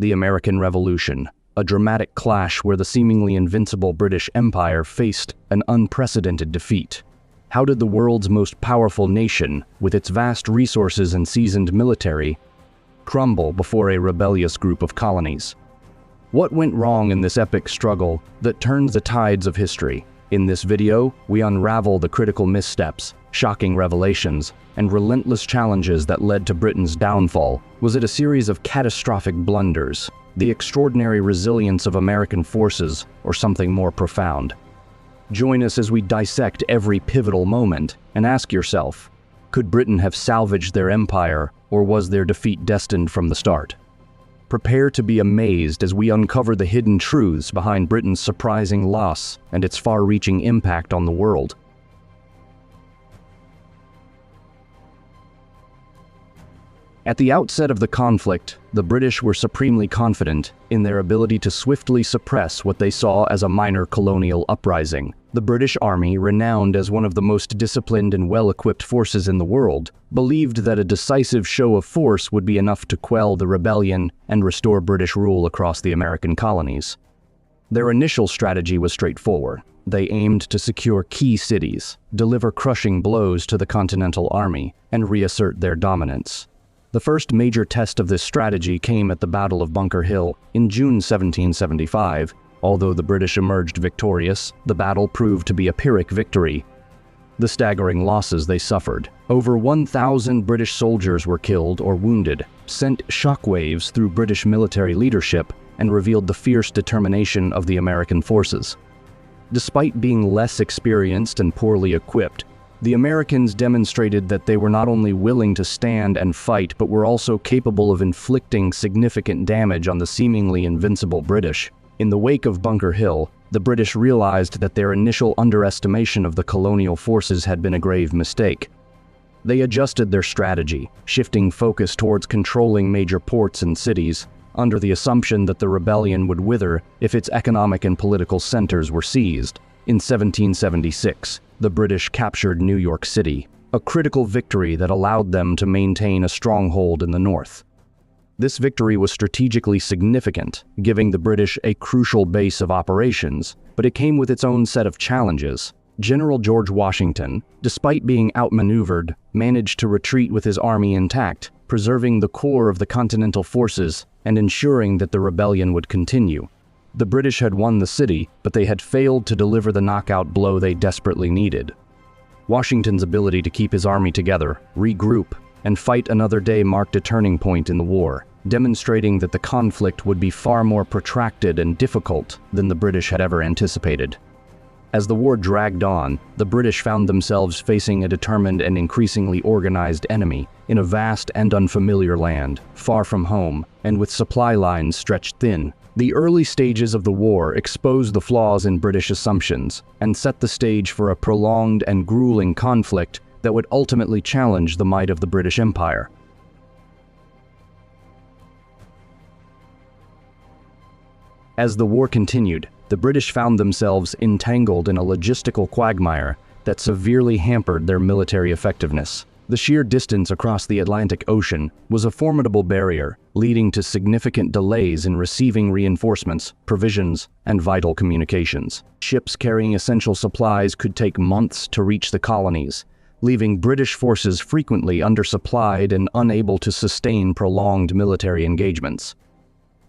the American Revolution, a dramatic clash where the seemingly invincible British Empire faced an unprecedented defeat. How did the world's most powerful nation, with its vast resources and seasoned military, crumble before a rebellious group of colonies? What went wrong in this epic struggle that turned the tides of history? In this video, we unravel the critical missteps, shocking revelations, and relentless challenges that led to Britain's downfall. Was it a series of catastrophic blunders, the extraordinary resilience of American forces, or something more profound? Join us as we dissect every pivotal moment and ask yourself, could Britain have salvaged their empire, or was their defeat destined from the start? Prepare to be amazed as we uncover the hidden truths behind Britain's surprising loss and its far-reaching impact on the world. At the outset of the conflict, the British were supremely confident in their ability to swiftly suppress what they saw as a minor colonial uprising. The British Army, renowned as one of the most disciplined and well-equipped forces in the world, believed that a decisive show of force would be enough to quell the rebellion and restore British rule across the American colonies. Their initial strategy was straightforward. They aimed to secure key cities, deliver crushing blows to the Continental Army, and reassert their dominance. The first major test of this strategy came at the Battle of Bunker Hill in June 1775. Although the British emerged victorious, the battle proved to be a Pyrrhic victory. The staggering losses they suffered, over 1,000 British soldiers were killed or wounded, sent shockwaves through British military leadership and revealed the fierce determination of the American forces. Despite being less experienced and poorly equipped, the Americans demonstrated that they were not only willing to stand and fight, but were also capable of inflicting significant damage on the seemingly invincible British. In the wake of Bunker Hill, the British realized that their initial underestimation of the colonial forces had been a grave mistake. They adjusted their strategy, shifting focus towards controlling major ports and cities, under the assumption that the rebellion would wither if its economic and political centers were seized. In 1776, the British captured New York City, a critical victory that allowed them to maintain a stronghold in the north. This victory was strategically significant, giving the British a crucial base of operations, but it came with its own set of challenges. General George Washington, despite being outmaneuvered, managed to retreat with his army intact, preserving the core of the Continental forces and ensuring that the rebellion would continue. The British had won the city, but they had failed to deliver the knockout blow they desperately needed. Washington's ability to keep his army together, regroup, and fight another day marked a turning point in the war, demonstrating that the conflict would be far more protracted and difficult than the British had ever anticipated. As the war dragged on, the British found themselves facing a determined and increasingly organized enemy in a vast and unfamiliar land, far from home, and with supply lines stretched thin. The early stages of the war exposed the flaws in British assumptions and set the stage for a prolonged and grueling conflict that would ultimately challenge the might of the British Empire. As the war continued, the British found themselves entangled in a logistical quagmire that severely hampered their military effectiveness. The sheer distance across the Atlantic Ocean was a formidable barrier, leading to significant delays in receiving reinforcements, provisions, and vital communications. Ships carrying essential supplies could take months to reach the colonies, leaving British forces frequently undersupplied and unable to sustain prolonged military engagements.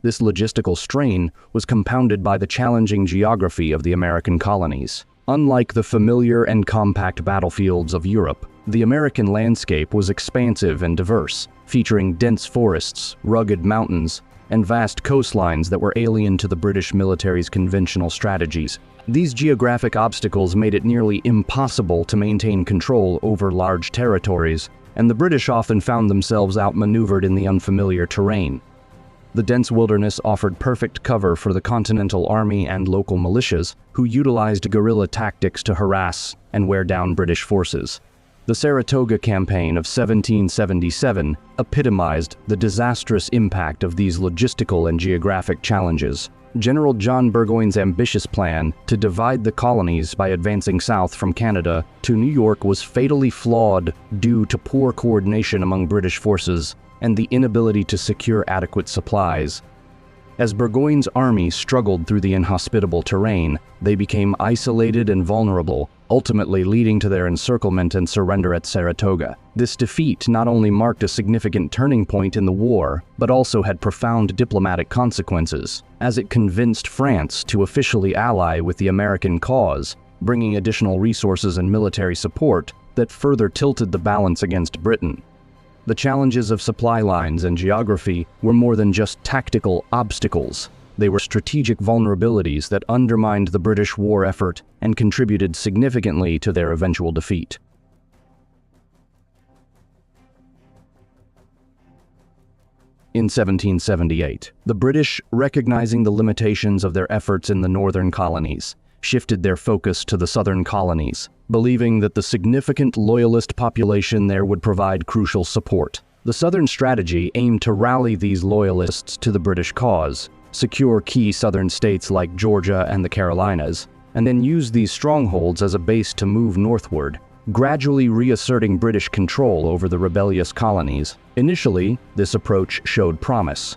This logistical strain was compounded by the challenging geography of the American colonies. Unlike the familiar and compact battlefields of Europe, the American landscape was expansive and diverse, featuring dense forests, rugged mountains, and vast coastlines that were alien to the British military's conventional strategies. These geographic obstacles made it nearly impossible to maintain control over large territories, and the British often found themselves outmaneuvered in the unfamiliar terrain. The dense wilderness offered perfect cover for the Continental Army and local militias, who utilized guerrilla tactics to harass and wear down British forces. The Saratoga Campaign of 1777 epitomized the disastrous impact of these logistical and geographic challenges. General John Burgoyne's ambitious plan to divide the colonies by advancing south from Canada to New York was fatally flawed due to poor coordination among British forces and the inability to secure adequate supplies. As Burgoyne's army struggled through the inhospitable terrain, they became isolated and vulnerable, ultimately leading to their encirclement and surrender at Saratoga. This defeat not only marked a significant turning point in the war, but also had profound diplomatic consequences, as it convinced France to officially ally with the American cause, bringing additional resources and military support that further tilted the balance against Britain. The challenges of supply lines and geography were more than just tactical obstacles. They were strategic vulnerabilities that undermined the British war effort and contributed significantly to their eventual defeat. In 1778, the British, recognizing the limitations of their efforts in the northern colonies, shifted their focus to the southern colonies, believing that the significant loyalist population there would provide crucial support. The southern strategy aimed to rally these loyalists to the British cause, secure key southern states like Georgia and the Carolinas, and then use these strongholds as a base to move northward, gradually reasserting British control over the rebellious colonies. Initially, this approach showed promise.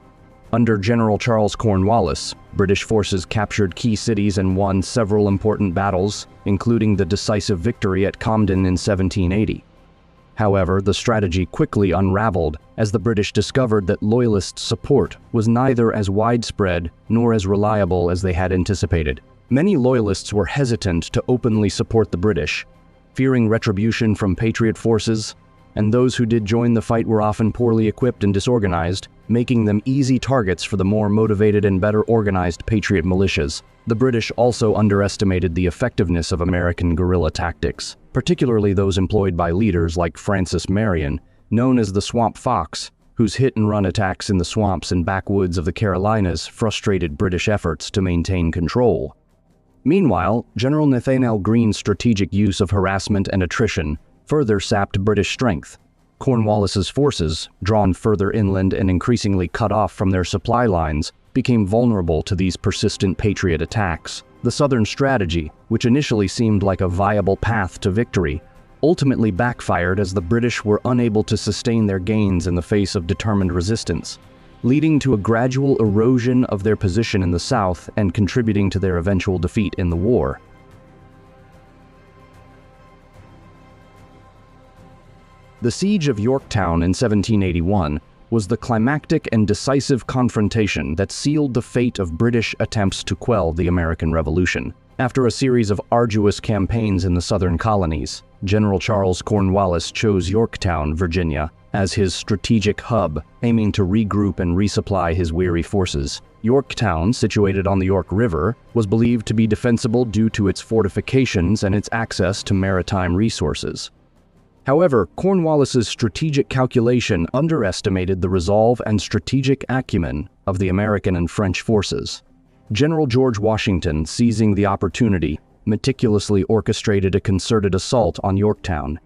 Under General Charles Cornwallis, British forces captured key cities and won several important battles, including the decisive victory at Camden in 1780. However, the strategy quickly unraveled as the British discovered that Loyalist support was neither as widespread nor as reliable as they had anticipated. Many Loyalists were hesitant to openly support the British, fearing retribution from Patriot forces, and those who did join the fight were often poorly equipped and disorganized, making them easy targets for the more motivated and better organized Patriot militias. The British also underestimated the effectiveness of American guerrilla tactics, particularly those employed by leaders like Francis Marion, known as the Swamp Fox, whose hit-and-run attacks in the swamps and backwoods of the Carolinas frustrated British efforts to maintain control. Meanwhile, General Nathanael Greene's strategic use of harassment and attrition further sapped British strength. Cornwallis's forces, drawn further inland and increasingly cut off from their supply lines, became vulnerable to these persistent Patriot attacks. The southern strategy, which initially seemed like a viable path to victory, ultimately backfired as the British were unable to sustain their gains in the face of determined resistance, leading to a gradual erosion of their position in the south and contributing to their eventual defeat in the war. The Siege of Yorktown in 1781 was the climactic and decisive confrontation that sealed the fate of British attempts to quell the American Revolution. After a series of arduous campaigns in the southern colonies, General Charles Cornwallis chose Yorktown, Virginia, as his strategic hub, aiming to regroup and resupply his weary forces. Yorktown, situated on the York River, was believed to be defensible due to its fortifications and its access to maritime resources. However, Cornwallis's strategic calculation underestimated the resolve and strategic acumen of the American and French forces. General George Washington, seizing the opportunity, meticulously orchestrated a concerted assault on Yorktown.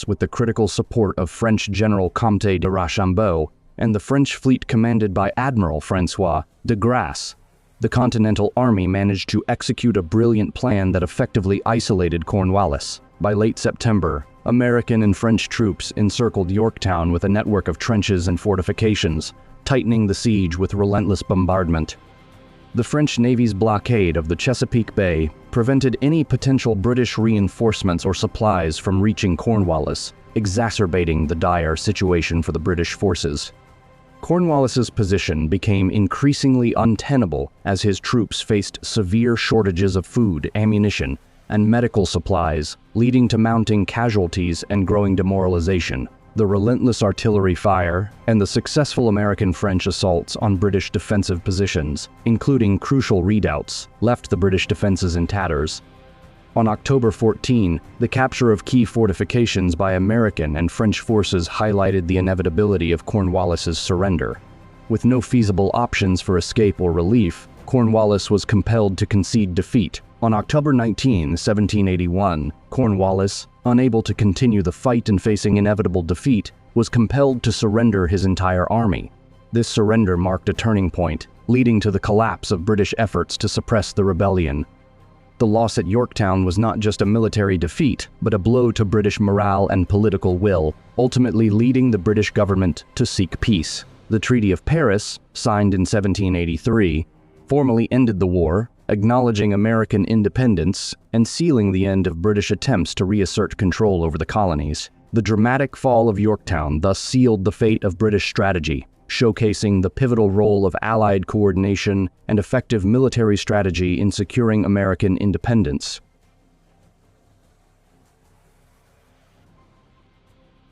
With the critical support of French General Comte de Rochambeau and the French fleet commanded by Admiral François de Grasse, the Continental Army managed to execute a brilliant plan that effectively isolated Cornwallis. By late September, American and French troops encircled Yorktown with a network of trenches and fortifications, tightening the siege with relentless bombardment. The French Navy's blockade of the Chesapeake Bay prevented any potential British reinforcements or supplies from reaching Cornwallis, exacerbating the dire situation for the British forces. Cornwallis's position became increasingly untenable as his troops faced severe shortages of food, ammunition, and medical supplies, leading to mounting casualties and growing demoralization. The relentless artillery fire and the successful American-French assaults on British defensive positions, including crucial redoubts, left the British defenses in tatters. On October 14, the capture of key fortifications by American and French forces highlighted the inevitability of Cornwallis's surrender. With no feasible options for escape or relief, Cornwallis was compelled to concede defeat. On October 19, 1781, Cornwallis, unable to continue the fight and facing inevitable defeat, was compelled to surrender his entire army. This surrender marked a turning point, leading to the collapse of British efforts to suppress the rebellion. The loss at Yorktown was not just a military defeat, but a blow to British morale and political will, ultimately leading the British government to seek peace. The Treaty of Paris, signed in 1783, formally ended the war, acknowledging American independence and sealing the end of British attempts to reassert control over the colonies. The dramatic fall of Yorktown thus sealed the fate of British strategy, showcasing the pivotal role of Allied coordination and effective military strategy in securing American independence.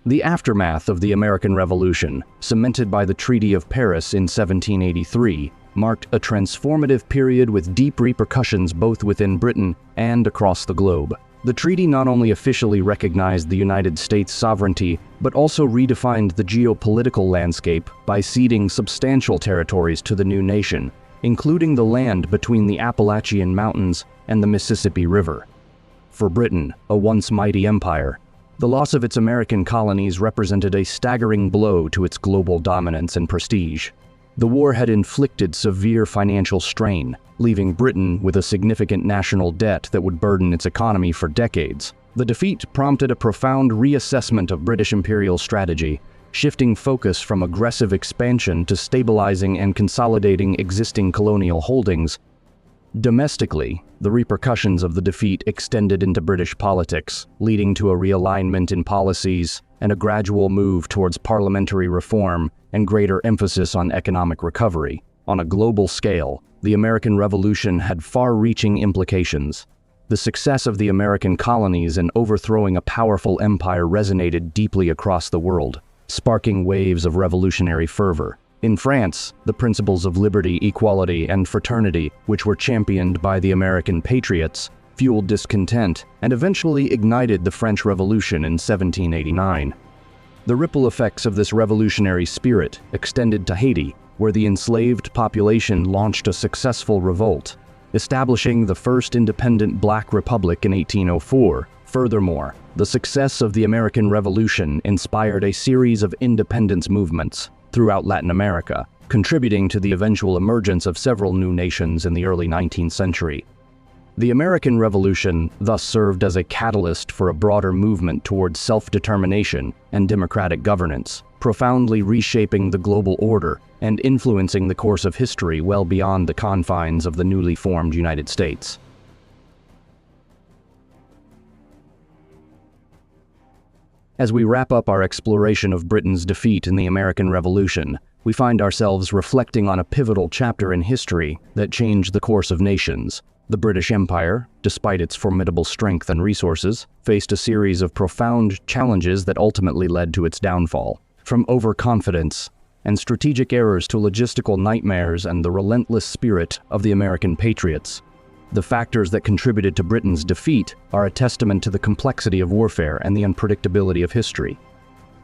The aftermath of the American Revolution, cemented by the Treaty of Paris in 1783, marked a transformative period with deep repercussions both within Britain and across the globe. The treaty not only officially recognized the United States' sovereignty, but also redefined the geopolitical landscape by ceding substantial territories to the new nation, including the land between the Appalachian Mountains and the Mississippi River. For Britain, a once mighty empire, the loss of its American colonies represented a staggering blow to its global dominance and prestige. The war had inflicted severe financial strain, leaving Britain with a significant national debt that would burden its economy for decades. The defeat prompted a profound reassessment of British imperial strategy, shifting focus from aggressive expansion to stabilizing and consolidating existing colonial holdings. Domestically, the repercussions of the defeat extended into British politics, leading to a realignment in policies and a gradual move towards parliamentary reform and greater emphasis on economic recovery. On a global scale, the American Revolution had far-reaching implications. The success of the American colonies in overthrowing a powerful empire resonated deeply across the world, sparking waves of revolutionary fervor. In France, the principles of liberty, equality, and fraternity, which were championed by the American Patriots, fueled discontent and eventually ignited the French Revolution in 1789. The ripple effects of this revolutionary spirit extended to Haiti, where the enslaved population launched a successful revolt, establishing the first independent Black Republic in 1804. Furthermore, the success of the American Revolution inspired a series of independence movements throughout Latin America, contributing to the eventual emergence of several new nations in the early 19th century. The American Revolution thus served as a catalyst for a broader movement towards self-determination and democratic governance, profoundly reshaping the global order and influencing the course of history well beyond the confines of the newly formed United States. As we wrap up our exploration of Britain's defeat in the American Revolution, we find ourselves reflecting on a pivotal chapter in history that changed the course of nations. The British Empire, despite its formidable strength and resources, faced a series of profound challenges that ultimately led to its downfall. From overconfidence and strategic errors to logistical nightmares and the relentless spirit of the American Patriots, the factors that contributed to Britain's defeat are a testament to the complexity of warfare and the unpredictability of history.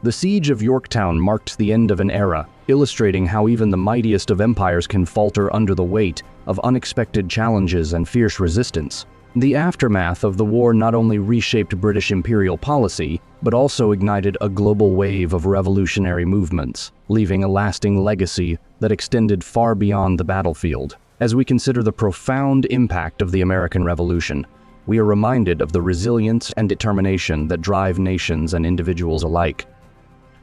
The Siege of Yorktown marked the end of an era, illustrating how even the mightiest of empires can falter under the weight of unexpected challenges and fierce resistance. The aftermath of the war not only reshaped British imperial policy, but also ignited a global wave of revolutionary movements, leaving a lasting legacy that extended far beyond the battlefield. As we consider the profound impact of the American Revolution, we are reminded of the resilience and determination that drive nations and individuals alike.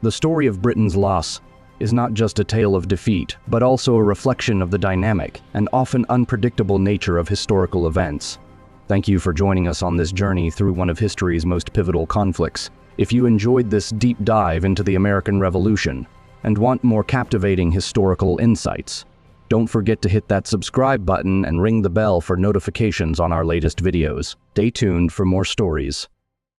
The story of Britain's loss is not just a tale of defeat, but also a reflection of the dynamic and often unpredictable nature of historical events. Thank you for joining us on this journey through one of history's most pivotal conflicts. If you enjoyed this deep dive into the American Revolution and want more captivating historical insights, don't forget to hit that subscribe button and ring the bell for notifications on our latest videos. Stay tuned for more stories.